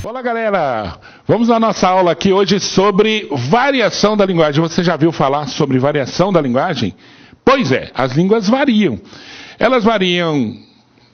Olá, galera! Vamos à nossa aula aqui hoje sobre variação da linguagem. Você já viu falar sobre variação da linguagem? Pois é, as línguas variam. Elas variam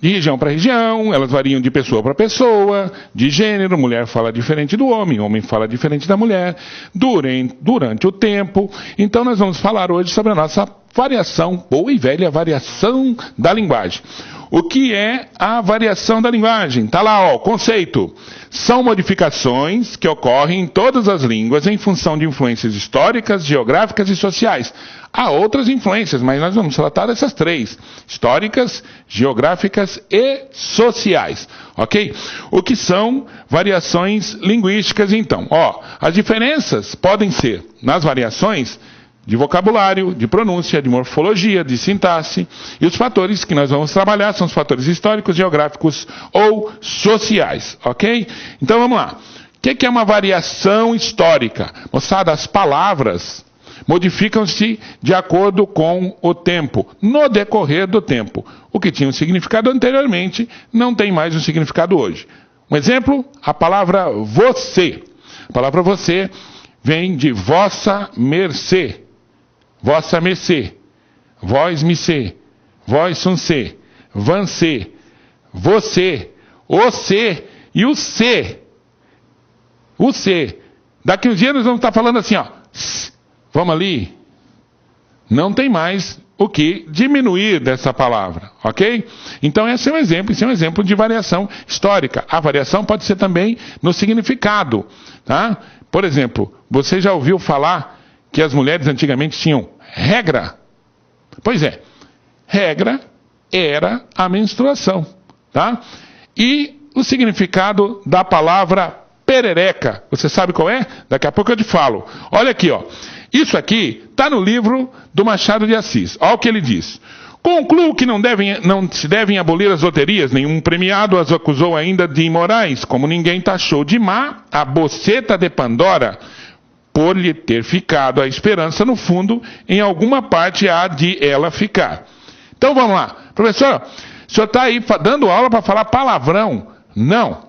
de região para região, elas variam de pessoa para pessoa, de gênero, mulher fala diferente do homem fala diferente da mulher, durante o tempo. Então nós vamos falar hoje sobre a nossa variação, boa e velha variação da linguagem. O que é a variação da linguagem? Está lá, ó, o conceito. São modificações que ocorrem em todas as línguas em função de influências históricas, geográficas e sociais. Há outras influências, mas nós vamos tratar dessas três: históricas, geográficas e sociais. Ok? O que são variações linguísticas, então? Ó, as diferenças podem ser nas variações de vocabulário, de pronúncia, de morfologia, de sintaxe. E os fatores que nós vamos trabalhar são os fatores históricos, geográficos ou sociais, ok? Então vamos lá. O que é uma variação histórica? Moçada, as palavras modificam-se de acordo com o tempo, no decorrer do tempo. O que tinha um significado anteriormente não tem mais um significado hoje. Um exemplo, a palavra você. A palavra você vem de vossa mercê. Vossa mercê, vós me-cê, vós sum-cê, van-cê, você, o-cê e o cê. O cê. Daqui uns dias nós vamos estar falando assim, ó. Vamos ali. Não tem mais o que diminuir dessa palavra, ok? Então esse é um exemplo de variação histórica. A variação pode ser também no significado, tá? Por exemplo, você já ouviu falar que as mulheres antigamente tinham regra? Pois é, regra era a menstruação, tá? E o significado da palavra perereca, você sabe qual é? Daqui a pouco eu te falo. Olha aqui, ó. Isso aqui está no livro do Machado de Assis. Olha o que ele diz. Concluo que não se devem abolir as loterias, nenhum premiado as acusou ainda de imorais, como ninguém taxou de má a boceta de Pandora, por lhe ter ficado a esperança, no fundo, em alguma parte há de ela ficar. Então vamos lá. Professor, o senhor está aí dando aula para falar palavrão? Não.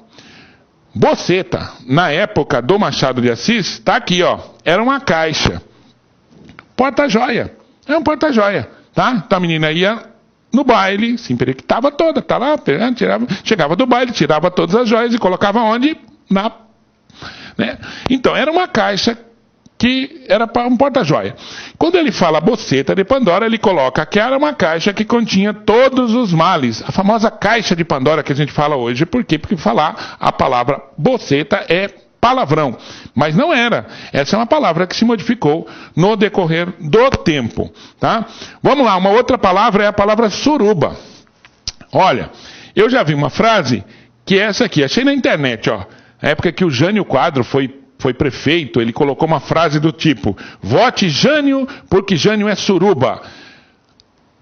Boceta, na época do Machado de Assis, está aqui, ó. Era uma caixa. Porta-joia. É um porta-joia, tá? Então a menina ia no baile, se emperequitava toda, tá lá, chegava do baile, tirava todas as joias e colocava onde? Né? Então, era uma caixa que era para um porta-joia. Quando ele fala boceta de Pandora, ele coloca que era uma caixa que continha todos os males. A famosa caixa de Pandora que a gente fala hoje. Por quê? Porque falar a palavra boceta é palavrão. Mas não era. Essa é uma palavra que se modificou no decorrer do tempo. Tá? Vamos lá, uma outra palavra é a palavra suruba. Olha, eu já vi uma frase que é essa aqui. Achei na internet, ó. Na época que o Jânio Quadro foi prefeito, ele colocou uma frase do tipo: vote Jânio, porque Jânio é suruba.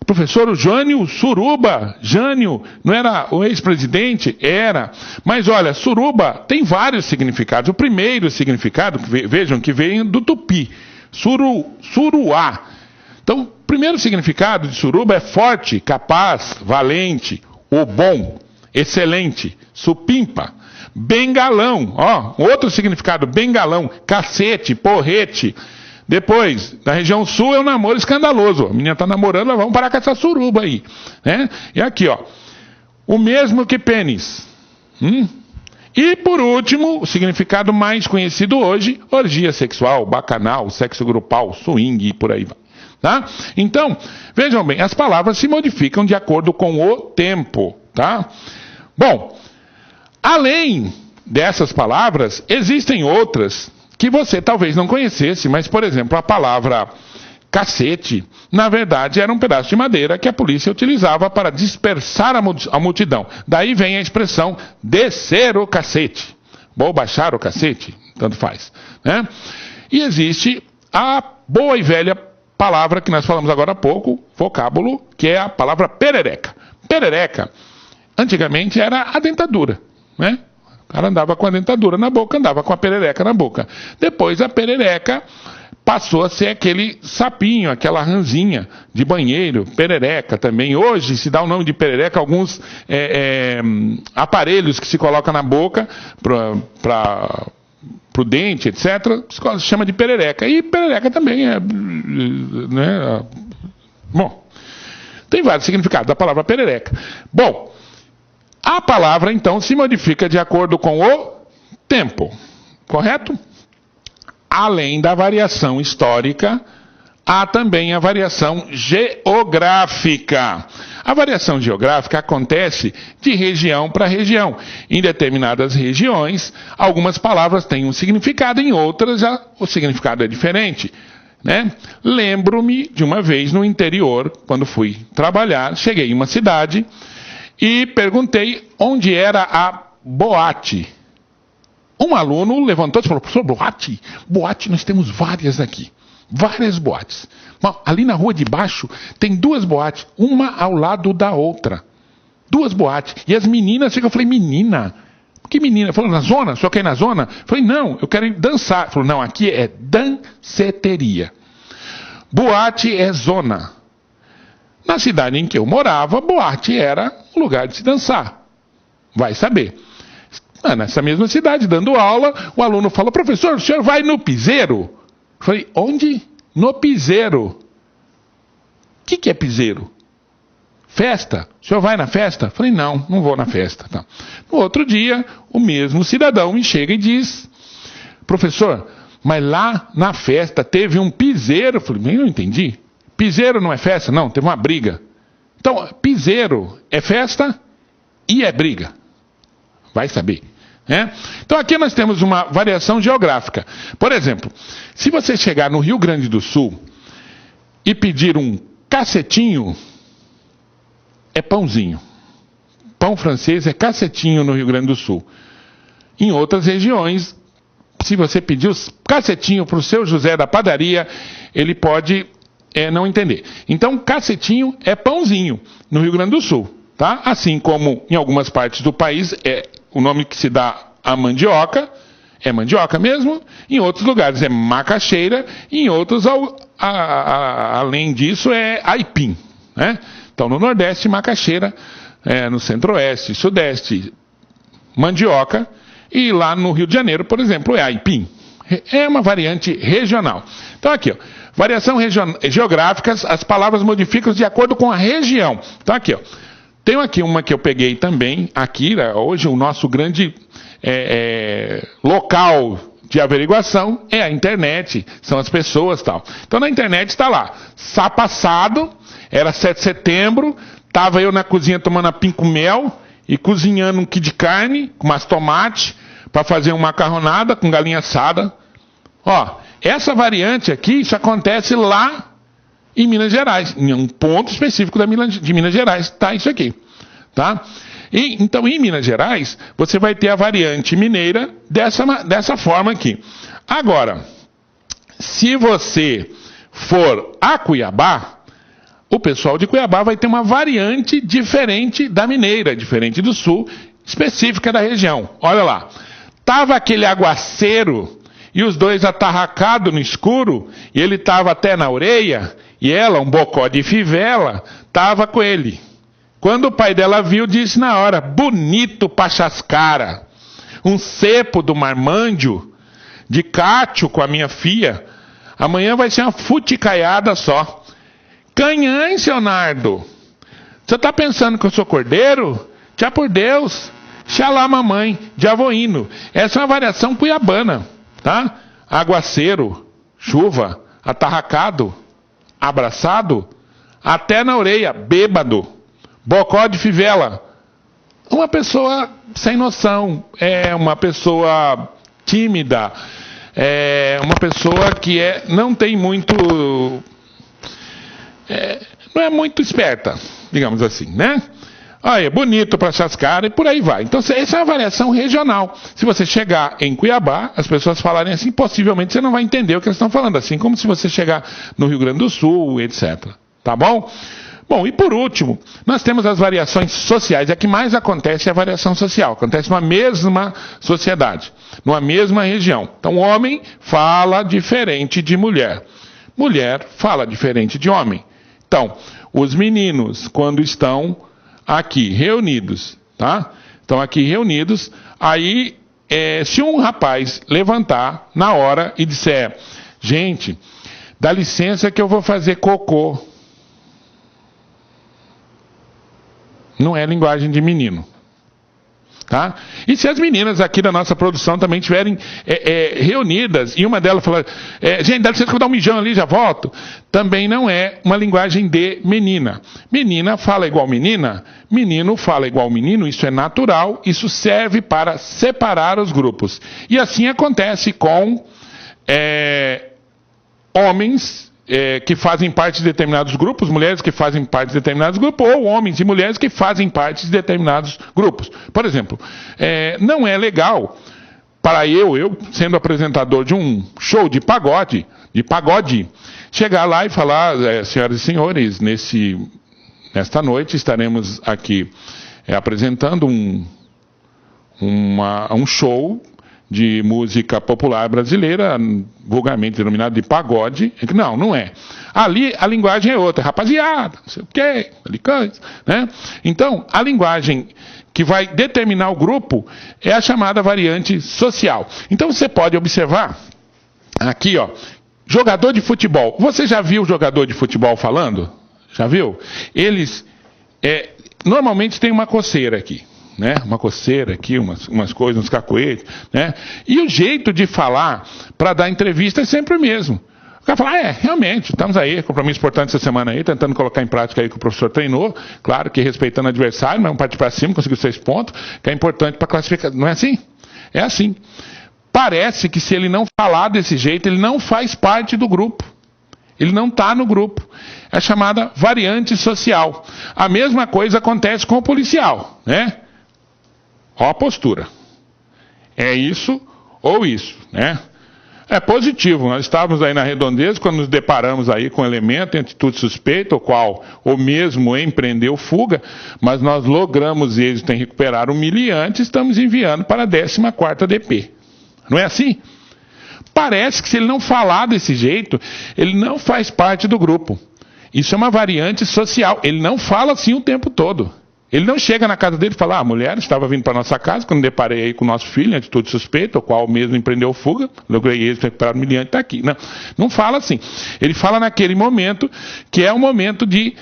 Professor, o Jânio, suruba, Jânio, não era o ex-presidente? Era. Mas olha, suruba tem vários significados. O primeiro significado, vejam, que vem do tupi, suruá. Então, o primeiro significado de suruba é forte, capaz, valente, o bom, excelente, supimpa. Bengalão, ó, outro significado, bengalão, cacete, porrete. Depois, na região sul é um namoro escandaloso. A menina está namorando, vamos parar com essa suruba aí. Né? E aqui, ó, o mesmo que pênis. E por último, o significado mais conhecido hoje, orgia sexual, bacanal, sexo grupal, swing e por aí vai. Tá? Então, vejam bem, as palavras se modificam de acordo com o tempo. Tá? Bom, além dessas palavras, existem outras que você talvez não conhecesse, mas, por exemplo, a palavra cacete, na verdade, era um pedaço de madeira que a polícia utilizava para dispersar a multidão. Daí vem a expressão descer o cacete, ou baixar o cacete, tanto faz. Né? E existe a boa e velha palavra que nós falamos agora há pouco, vocábulo, que é a palavra perereca. Perereca, antigamente, era a dentadura, né? O cara andava com a dentadura na boca, andava com a perereca na boca. Depois a perereca passou a ser aquele sapinho, aquela ranzinha de banheiro, perereca também. Hoje se dá o nome de perereca a alguns aparelhos que se coloca na boca para o dente, etc. Se chama de perereca. E perereca também é... né? Bom, tem vários significados da palavra perereca. Bom, a palavra então se modifica de acordo com o tempo, correto? Além da variação histórica, há também a variação geográfica. A variação geográfica acontece de região para região. Em determinadas regiões, algumas palavras têm um significado, em outras já o significado é diferente, né? Lembro-me de uma vez no interior, quando fui trabalhar, cheguei em uma cidade e perguntei onde era a boate. Um aluno levantou-se e falou: professor, boate? Boate, nós temos várias aqui. Várias boates. Ali na rua de baixo tem 2 boates, uma ao lado da outra. 2 boates. E as meninas ficam, eu falei: menina? Que menina? Falou: na zona? O senhor quer ir na zona? Eu falei: não, eu quero ir dançar. Falou: não, aqui é danceteria. Boate é zona. Na cidade em que eu morava, boate era um lugar de se dançar. Vai saber. Nessa mesma cidade, dando aula, o aluno falou: professor, o senhor vai no piseiro? Eu falei: onde? No piseiro. O que é piseiro? Festa? O senhor vai na festa? Eu falei: não, não vou na festa. Tá. No outro dia, o mesmo cidadão me chega e diz: professor, mas lá na festa teve um piseiro. Eu falei: eu não entendi. Piseiro não é festa? Não, teve uma briga. Então, piseiro é festa e é briga. Vai saber. Então aqui nós temos uma variação geográfica. Por exemplo, se você chegar no Rio Grande do Sul e pedir um cacetinho, é pãozinho. Pão francês é cacetinho no Rio Grande do Sul. Em outras regiões, se você pedir o cacetinho para o seu José da padaria, ele pode não entender. Então cacetinho é pãozinho no Rio Grande do Sul. Tá? Assim como em algumas partes do país o nome que se dá à mandioca é mandioca mesmo, em outros lugares é macaxeira, e em outros, além disso, é aipim. Né? Então, no Nordeste, macaxeira, no Centro-Oeste, Sudeste, mandioca, e lá no Rio de Janeiro, por exemplo, é aipim. É uma variante regional. Então, aqui, ó, variação geográficas, as palavras modificam de acordo com a região. Então, aqui, ó. Tenho aqui uma que eu peguei também, aqui, hoje o nosso grande local de averiguação é a internet, são as pessoas e tal. Então na internet está lá, passado, era 7 de setembro, estava eu na cozinha tomando pinga com mel e cozinhando um quilo de carne, com umas tomates, para fazer uma macarronada com galinha assada. Ó, essa variante aqui, isso acontece lá em Minas Gerais, em um ponto específico de Minas Gerais, tá isso aqui, tá? Então, em Minas Gerais, você vai ter a variante mineira dessa forma aqui. Agora, se você for a Cuiabá, o pessoal de Cuiabá vai ter uma variante diferente da mineira, diferente do sul, específica da região. Olha lá, tava aquele aguaceiro e os dois atarracados no escuro, e ele estava até na orelha, e ela, um bocó de fivela, estava com ele. Quando o pai dela viu, disse na hora: bonito pachascara, um cepo do marmândio, de cátio com a minha filha, amanhã vai ser uma futicaiada só. Canhães, seu Nardo, você está pensando que eu sou cordeiro? Já por Deus, xalá mamãe, já vou indo. Essa é uma variação cuiabana, tá? Aguaceiro, chuva, atarracado, abraçado, até na orelha, bêbado, bocó de fivela. Uma pessoa sem noção, uma pessoa tímida, uma pessoa que não tem muito... não é muito esperta, digamos assim, né? Olha, bonito para chascar e por aí vai. Então, essa é uma variação regional. Se você chegar em Cuiabá, as pessoas falarem assim, possivelmente você não vai entender o que eles estão falando. Assim como se você chegar no Rio Grande do Sul, etc. Tá bom? Bom, e por último, nós temos as variações sociais. A que mais acontece é a variação social. Acontece numa mesma sociedade, numa mesma região. Então, homem fala diferente de mulher. Mulher fala diferente de homem. Então, os meninos, quando estão aqui reunidos, tá? Estão aqui reunidos, aí, se um rapaz levantar na hora e disser, gente, dá licença que eu vou fazer cocô. Não é linguagem de menino. Tá? E se as meninas aqui da nossa produção também estiverem reunidas, e uma delas falar, gente, dá licença que eu vou dar um mijão ali, já volto, também não é uma linguagem de menina. Menina fala igual menina, menino fala igual menino, isso é natural, isso serve para separar os grupos. E assim acontece com homens que fazem parte de determinados grupos, mulheres que fazem parte de determinados grupos, ou homens e mulheres que fazem parte de determinados grupos. Por exemplo, não é legal para eu sendo apresentador de um show de pagode, chegar lá e falar, senhoras e senhores, nesta noite estaremos aqui apresentando um show de música popular brasileira, vulgarmente denominado de pagode. Não é. Ali a linguagem é outra, rapaziada, não sei o quê, né? Então, a linguagem que vai determinar o grupo é a chamada variante social. Então, você pode observar aqui, ó, jogador de futebol. Você já viu jogador de futebol falando? Já viu? Eles normalmente tem uma coceira aqui. Né? Uma coceira aqui, umas coisas, uns cacoetes, né? E o jeito de falar para dar entrevista é sempre o mesmo. O cara fala, realmente, estamos aí, compromisso importante essa semana aí, tentando colocar em prática aí que o professor treinou, claro que respeitando o adversário, mas vamos partir para cima, conseguiu 6 pontos, que é importante para classificar. Não é assim? É assim. Parece que se ele não falar desse jeito, ele não faz parte do grupo. Ele não está no grupo. É a chamada variante social. A mesma coisa acontece com o policial, né? Ó a postura. É isso ou isso, né? É positivo. Nós estávamos aí na redondeza quando nos deparamos aí com elemento em atitude suspeita, o qual o mesmo empreendeu fuga, mas nós logramos êxito em recuperar o humilhante e estamos enviando para a 14ª DP. Não é assim? Parece que se ele não falar desse jeito, ele não faz parte do grupo. Isso é uma variante social. Ele não fala assim o tempo todo. Ele não chega na casa dele e fala, a mulher estava vindo para nossa casa, quando deparei aí com o nosso filho, em atitude suspeita, o qual mesmo empreendeu fuga, logrei êxito, recuperar o humilhante, está aqui. Não fala assim. Ele fala naquele momento, que é o momento de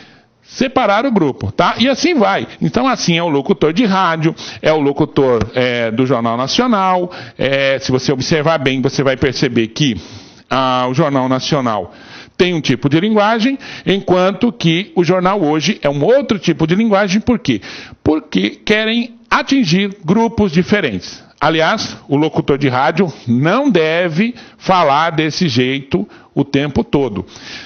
separar o grupo, tá? E assim vai. Então, assim, é o locutor de rádio, é o locutor do Jornal Nacional, se você observar bem, você vai perceber que o Jornal Nacional tem um tipo de linguagem, enquanto que o jornal hoje é um outro tipo de linguagem. Por quê? Porque querem atingir grupos diferentes. Aliás, o locutor de rádio não deve falar desse jeito o tempo todo.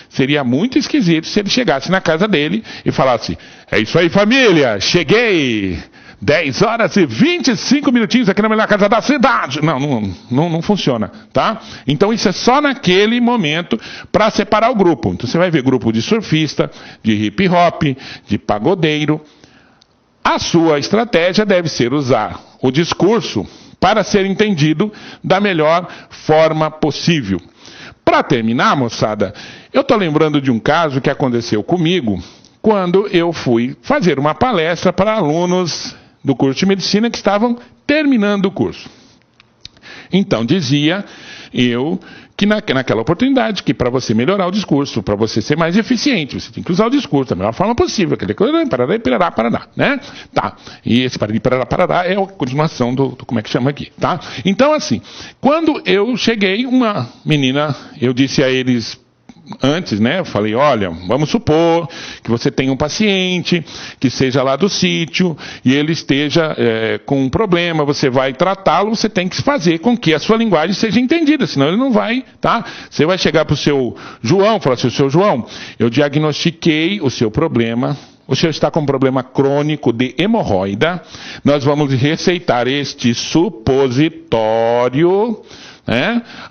Seria muito esquisito se ele chegasse na casa dele e falasse, é isso aí, família, cheguei! 10 horas e 25 minutinhos aqui na melhor casa da cidade. Não funciona, tá? Então isso é só naquele momento para separar o grupo. Então você vai ver grupo de surfista, de hip hop, de pagodeiro. A sua estratégia deve ser usar o discurso para ser entendido da melhor forma possível. Para terminar, moçada, eu estou lembrando de um caso que aconteceu comigo quando eu fui fazer uma palestra para alunos do curso de medicina que estavam terminando o curso. Então, dizia eu que naquela oportunidade, que para você melhorar o discurso, para você ser mais eficiente, você tem que usar o discurso da melhor forma possível, parará, né? Tá. E esse parará é a continuação do como é que chama aqui, tá? Então, assim, quando eu cheguei, uma menina, eu disse a eles antes, né, eu falei, olha, vamos supor que você tem um paciente que seja lá do sítio e ele esteja com um problema, você vai tratá-lo, você tem que fazer com que a sua linguagem seja entendida, senão ele não vai, tá? Você vai chegar para o seu João, falar assim, seu João, eu diagnostiquei o seu problema, o senhor está com um problema crônico de hemorroida, nós vamos receitar este supositório.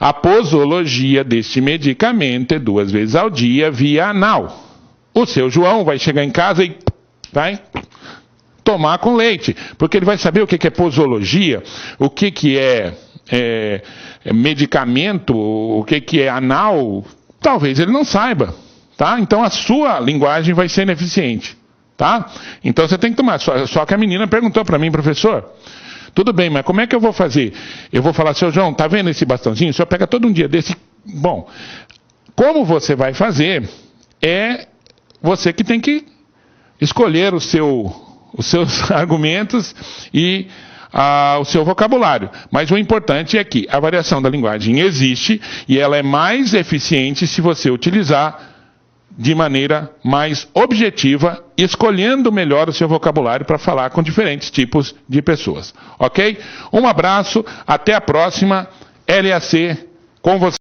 A posologia deste medicamento é 2 vezes ao dia via anal. O seu João vai chegar em casa e vai tomar com leite, porque ele vai saber o que é posologia, o que é medicamento, o que é anal, talvez ele não saiba, tá? Então a sua linguagem vai ser ineficiente, tá? Então você tem que tomar, só que a menina perguntou para mim, professor, tudo bem, mas como é que eu vou fazer? Eu vou falar, seu João, tá vendo esse bastãozinho? O senhor pega todo um dia desse. Bom, como você vai fazer, é você que tem que escolher os seus argumentos e o seu vocabulário. Mas o importante é que a variação da linguagem existe e ela é mais eficiente se você utilizar de maneira mais objetiva, escolhendo melhor o seu vocabulário para falar com diferentes tipos de pessoas. Ok? Um abraço, até a próxima. LAC com você.